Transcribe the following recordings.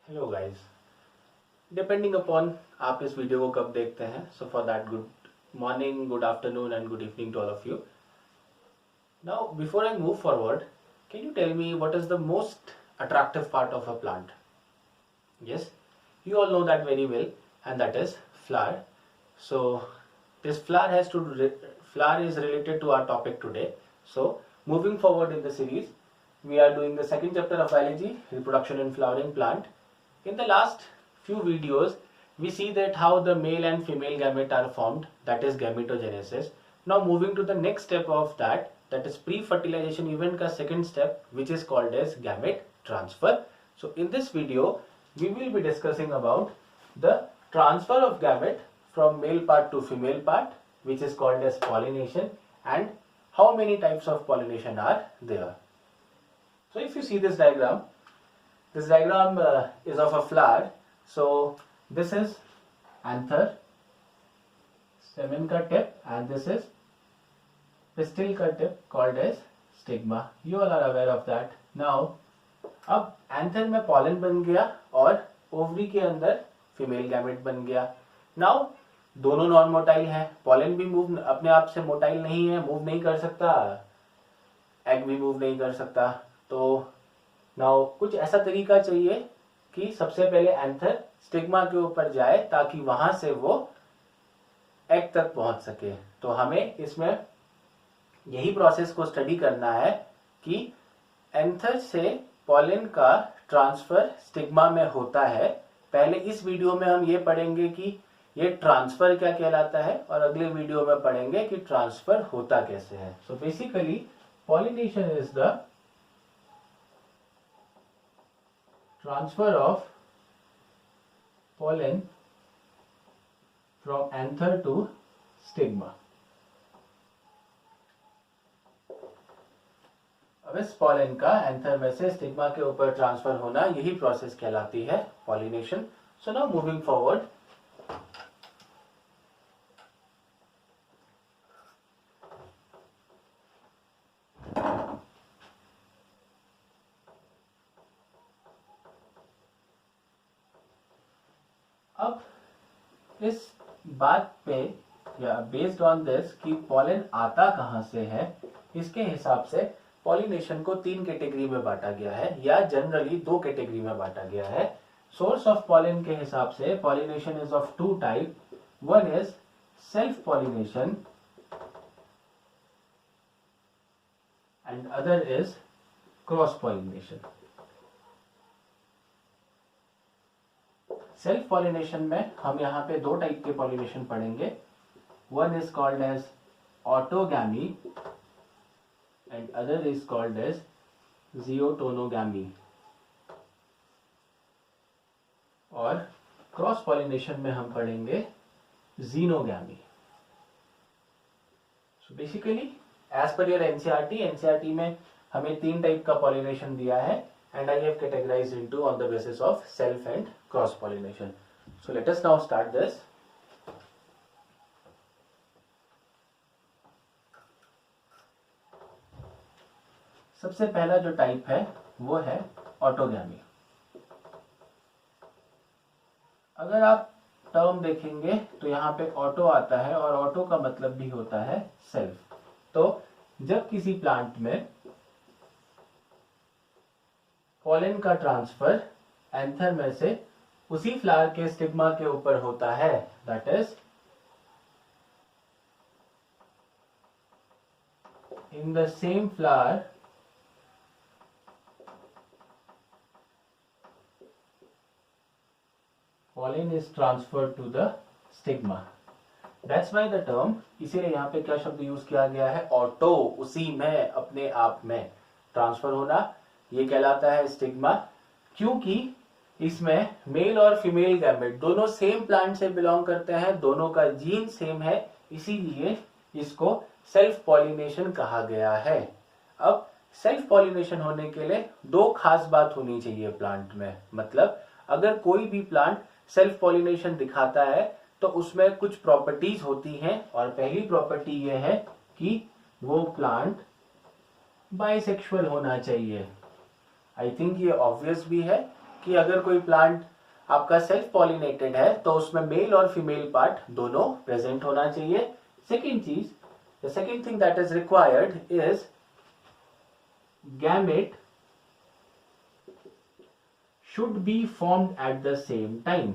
Hello guys, depending upon आप इस video को कब देखते हैं, so for that good morning, good afternoon and good evening to all of you. Now before I move forward, can you tell me what is the most attractive part of a plant? Yes, you all know that very well, and that is flower. So this flower is related to our topic today. So moving forward in the series, we are doing the second chapter of biology, reproduction in flowering plant. In the last few videos, we see that how the male and female gamete are formed, that is gametogenesis. Now moving to the next step of that is pre-fertilization event ka second step, which is called as gamete transfer. So in this video, we will be discussing about the transfer of gamete from male part to female part, which is called as pollination, and how many types of pollination are there. So if you see this diagram is of a flower. So this is anther, stamen ka tip, and this is pistil ka tip called as stigma. You all are aware of that. Now अब anther में pollen बन गया और ovary के अंदर female gamete बन गया. Now दोनों नॉन मोटाइल हैं. पॉलन भी मूव अपने आप से मोटाइल नहीं है, मूव नहीं कर सकता, एग भी मूव नहीं कर सकता. तो नाउ कुछ ऐसा तरीका चाहिए कि सबसे पहले एंथर स्टिग्मा के ऊपर जाए ताकि वहां से वो एग तक पहुंच सके. तो हमें इसमें यही प्रोसेस को स्टडी करना है कि एंथर से पॉलन का ट्रांसफर स्टिग्मा में होता है. पहले इस वीडियो में हम ये पढ़ेंगे कि ये ट्रांसफर क्या कहलाता है, और अगले वीडियो में पढ़ेंगे कि ट्रांसफर होता कैसे है. So basically pollination is the transfer of pollen from anther to stigma. अब इस पॉलन का एंथर में से स्टिग्मा के ऊपर ट्रांसफर होना, यही प्रोसेस कहलाती है pollination. So now moving forward, अब इस बात पे या बेस्ड ऑन दिस कि पॉलन आता कहां से है, इसके हिसाब से पॉलिनेशन को 3 कैटेगरी में बांटा गया है, या जनरली 2 कैटेगरी में बांटा गया है. सोर्स ऑफ पॉलन के हिसाब से pollination is of 2 type. One is self pollination and other is cross pollination. Self pollination में हम यहाँ पे 2 टाइप के पॉलिनेशन पढ़ेंगे. One is called as autogamy and other is called as geitonogamy. और क्रॉस पॉलिनेशन में हम पढ़ेंगे xenogamy. So basically as per your NCERT में हमें 3 टाइप का पॉलिनेशन दिया है, and I have categorised into on the basis of self and cross pollination. So let us now start this. सबसे पहला जो टाइप है वो है ऑटोगैमी. अगर आप टर्म देखेंगे तो यहाँ पे ऑटो आता है, और ऑटो का मतलब भी होता है सेल्फ. तो जब किसी प्लांट में पॉलन का ट्रांसफर एंथर में से उसी फ्लावर के स्टिग्मा के ऊपर होता है, that is in the same flower pollen is transferred to the stigma. That's why the term, इसीलिए यहाँ पे क्या शब्द यूज किया गया है, ऑटो, उसी में, अपने आप में ट्रांसफर होना, ये कहलाता है स्टिग्मा. क्योंकि इसमें मेल और फीमेल गैमेट दोनों सेम प्लांट से बिलोंग करते हैं, दोनों का जीन सेम है, इसीलिए इसको सेल्फ पॉलिनेशन कहा गया है. अब सेल्फ पॉलिनेशन होने के लिए 2 खास बात होनी चाहिए प्लांट में. मतलब अगर कोई भी प्लांट सेल्फ पॉलिनेशन दिखाता है तो उसमें कुछ प्रॉपर्टीज होती हैं, और पहली प्रॉपर्टी ये है कि वो प्लांट बाइसेक्सुअल होना चाहिए. आई थिंक ये ऑब्वियस भी है कि अगर कोई प्लांट आपका सेल्फ पॉलिनेटेड है तो उसमें मेल और फीमेल पार्ट दोनों प्रेजेंट होना चाहिए। सेकेंड चीज, the second thing that is required is gamete should be formed at the same time।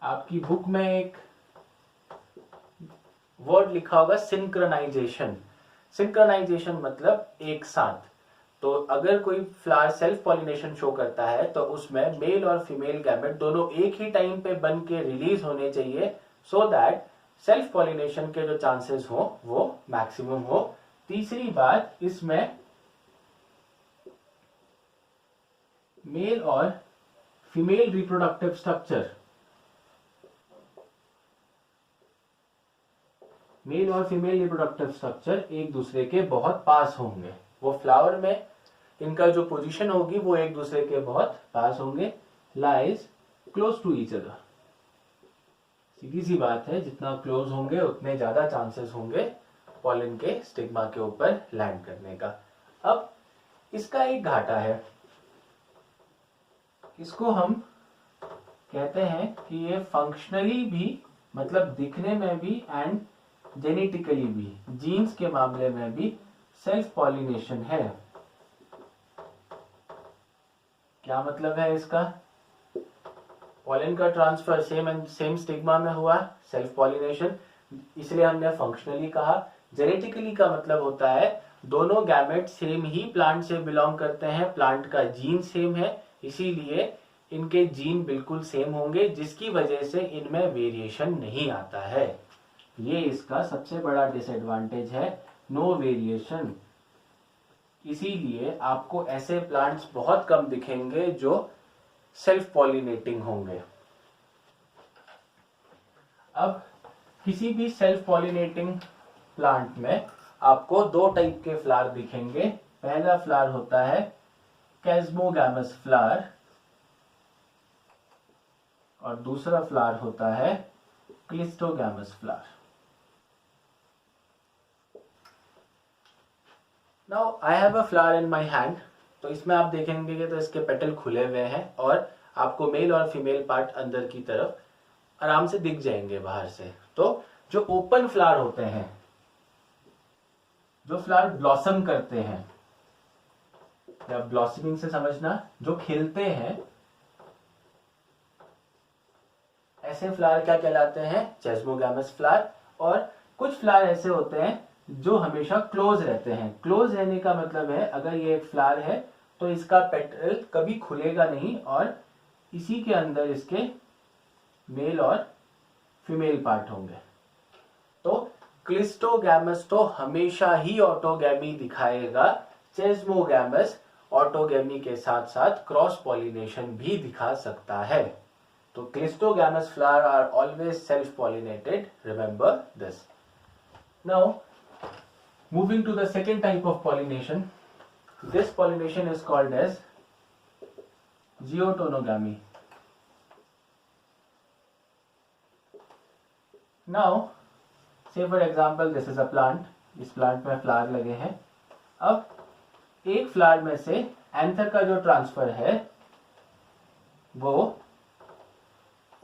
आपकी बुक में एक वर्ड लिखा होगा सिंक्रोनाइजेशन। सिंक्रोनाइजेशन मतलब एक साथ। तो अगर कोई फ्लावर सेल्फ पॉलिनेशन शो करता है तो उसमें मेल और फीमेल गैमेट दोनों एक ही टाइम पे बन के रिलीज होने चाहिए, सो दैट सेल्फ पॉलिनेशन के जो चांसेस हो वो मैक्सिमम हो। तीसरी बात, इसमें मेल और फीमेल रिप्रोडक्टिव स्ट्रक्चर, मेल और फीमेल रिप्रोडक्टिव स्ट्रक्चर एक दूसरे के बहुत पास होंगे। वो फ्लावर में इनका जो पोजीशन होगी वो एक दूसरे के बहुत पास होंगे, lies close to each other. सीधी सी बात है, जितना क्लोज होंगे उतने ज्यादा चांसेस होंगे पॉलन के स्टिग्मा के ऊपर लैंड करने का। अब इसका एक घाटा है, इसको हम कहते हैं कि ये फंक्शनली भी, मतलब दिखने में भी एंड जेनेटिकली भी, जीन्स के मामले में भी सेल्फ पॉलिनेशन है। क्या मतलब है इसका? पॉलन का ट्रांसफर सेम स्टिग्मा में हुआ, सेल्फ पॉलिनेशन, इसलिए हमने फंक्शनली कहा। जेनेटिकली का मतलब होता है दोनों गैमेट सेम ही प्लांट से बिलोंग करते हैं, प्लांट का जीन सेम है, इसीलिए इनके जीन बिल्कुल सेम होंगे, जिसकी वजह से इनमें वेरिएशन नहीं आता है। ये इसका सबसे बड़ा डिसएडवांटेज है, नो वेरिएशन। इसीलिए आपको ऐसे प्लांट्स बहुत कम दिखेंगे जो सेल्फ पॉलिनेटिंग होंगे। अब किसी भी सेल्फ पॉलिनेटिंग प्लांट में आपको दो टाइप के फ्लावर दिखेंगे। पहला फ्लावर होता है कैस्मोगैमस फ्लावर और दूसरा फ्लावर होता है cleistogamous flower. Now I have a flower in my hand. तो इसमें आप देखेंगे कि तो इसके पेटल खुले हुए हैं और आपको मेल और फीमेल पार्ट अंदर की तरफ आराम से दिख जाएंगे बाहर से। तो जो ओपन फ्लावर होते हैं, जो फ्लावर ब्लॉसम करते हैं, या ब्लॉसमिंग से समझना, जो खिलते हैं, ऐसे फ्लावर क्या कहलाते हैं? चेस्मोगैमस फ्लावर। और कुछ फ्लावर ऐसे होते हैं जो हमेशा क्लोज रहते हैं। क्लोज रहने का मतलब है अगर ये एक फ्लावर है तो इसका पेटल कभी खुलेगा नहीं और इसी के अंदर इसके मेल और फीमेल पार्ट होंगे। तो क्लिस्टोगैमस तो हमेशा ही ऑटोगैमी दिखाएगा, चेस्मोगैमस ऑटोगैमी के साथ साथ क्रॉस पॉलिनेशन भी दिखा सकता है। तो cleistogamous flower are always self pollinated, remember this. Now moving to the second type of pollination, this pollination is called as geotonogamy. Now say for example this is a plant, इस plant में flower लगे हैं। अब एक flower में से anther का जो ट्रांसफर है वो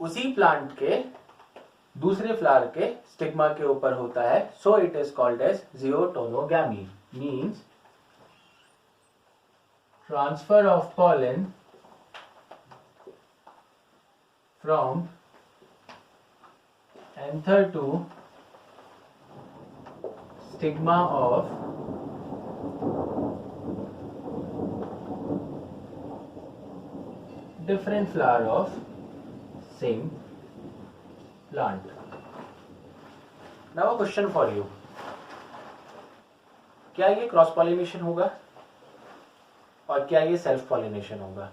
उसी प्लांट के दूसरे फ्लावर के स्टिग्मा के ऊपर होता है, so it is called as geitonogamy, means transfer of pollen from anther to stigma of different flower of same plant. Now a question for you, क्या ये क्रॉस पॉलिनेशन होगा और क्या ये सेल्फ पॉलिनेशन होगा?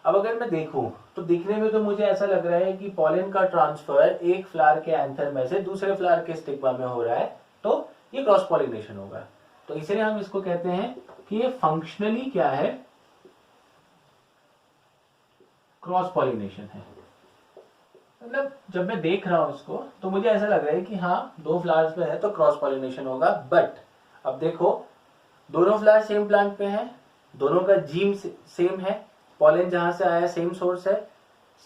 अब अगर मैं देखूं तो दिखने में तो मुझे ऐसा लग रहा है कि पॉलन का ट्रांसफर एक फ्लावर के एंथर में से दूसरे फ्लावर के स्टिग्मा में हो रहा है, तो ये क्रॉस पॉलिनेशन होगा। तो इसलिए हम इसको कहते हैं कि ये फंक्शनली क्या है? क्रॉस पॉलिनेशन है। मतलब जब मैं देख रहा हूं इसको तो मुझे ऐसा लग रहा है कि हाँ, दो फ्लावर्स में है तो क्रॉस पॉलिनेशन होगा। बट अब देखो, दोनों फ्लावर सेम प्लांट पे हैं, दोनों का जीन सेम है, पॉलन जहां से आया सेम सोर्स है,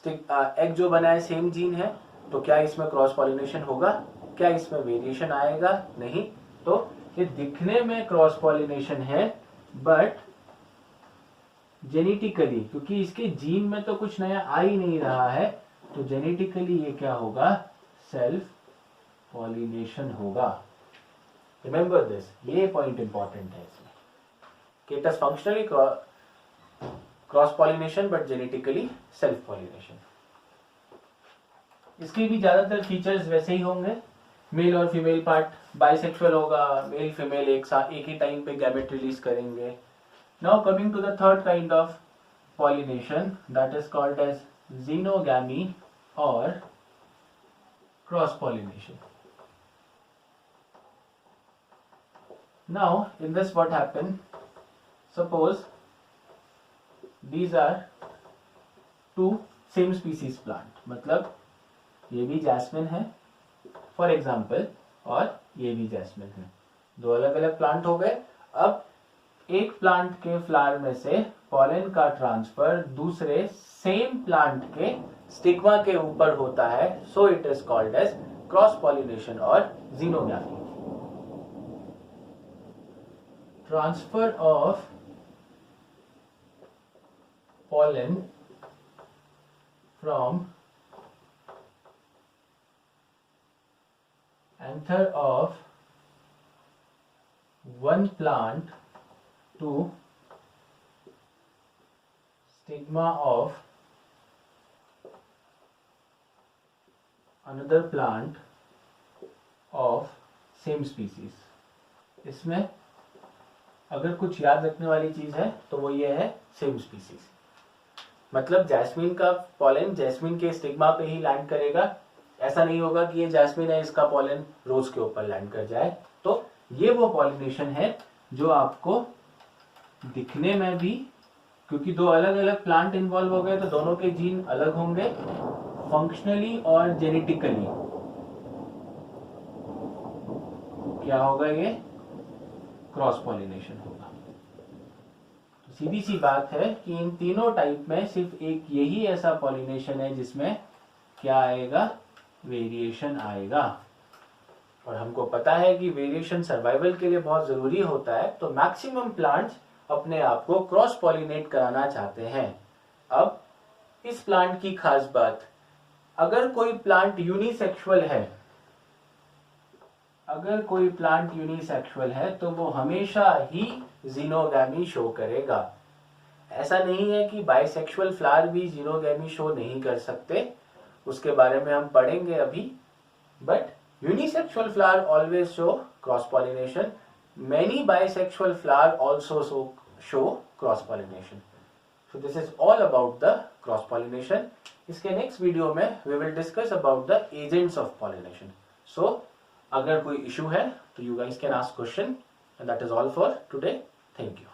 एग जो बना है सेम जीन है, तो क्या इसमें क्रॉस पॉलिनेशन होगा? क्या इसमें वेरिएशन आएगा? नहीं। तो ये दिखने में क्रॉस पॉलिनेशन है, बट जेनेटिकली, क्योंकि इसके जीन में तो कुछ नया आ ही नहीं रहा है, तो जेनेटिकली ये क्या होगा? सेल्फ पॉलिनेशन होगा। रिमेंबर दिस, ये पॉइंट इंपॉर्टेंट है इसमें कि it is functionally cross pollination but genetically self pollination. इसके भी ज्यादातर फीचर्स वैसे ही होंगे, मेल और फीमेल पार्ट बाइसेक्सुअल होगा, मेल फीमेल एक ही टाइम पे गैमेट रिलीज करेंगे। Now coming to the third kind of pollination, that is called as xenogamy और cross pollination. Now in this what happen, suppose these are two same species plant, मतलब ये भी jasmine है for example और ये भी jasmine है, दो अलग अलग प्लांट हो गए। अब एक प्लांट के फ्लावर में से पॉलन का ट्रांसफर दूसरे सेम प्लांट के स्टिग्मा के ऊपर होता है, so it is called as cross pollination और xenogamy। Transfer of pollen from anther of one plant to stigma of another plant of same species। इसमें अगर कुछ याद रखने वाली चीज है तो वो ये है सेम स्पीसीज, मतलब जैस्मिन का पॉलन जैस्मिन के स्टिग्मा पे ही लैंड करेगा। ऐसा नहीं होगा कि ये जैस्मिन है इसका पॉलन रोज के ऊपर लैंड कर जाए। तो ये वो पॉलिनेशन है जो आपको दिखने में भी, क्योंकि दो अलग अलग प्लांट इन्वॉल्व हो गए तो दोनों के जीन अलग होंगे, फंक्शनली और जेनेटिकली क्या होगा? ये क्रॉस पॉलिनेशन होगा। तो सीधी सी बात है कि इन तीनों टाइप में सिर्फ एक यही ऐसा पॉलिनेशन है जिसमें क्या आएगा? वेरिएशन आएगा। और हमको पता है कि वेरिएशन सर्वाइवल के लिए बहुत जरूरी होता है, तो मैक्सिमम प्लांट्स अपने आप को क्रॉस पॉलिनेट कराना चाहते हैं। अब इस प्लांट की खास बात, अगर कोई प्लांट यूनिसेक्सुअल है, अगर कोई प्लांट यूनिसेक्सुअल है तो वो हमेशा ही xenogamy शो करेगा। ऐसा नहीं है कि बाइसेक्सुअल फ्लावर भी xenogamy शो नहीं कर सकते, उसके बारे में हम पढ़ेंगे अभी, but unisexual flower always show cross pollination. Many bisexual flower also show cross pollination. So this is all about the cross pollination. इसके नेक्स्ट वीडियो में we will discuss about the agents of pollination. So अगर कोई issue है तो you guys can ask question, and that is all for today. Thank you.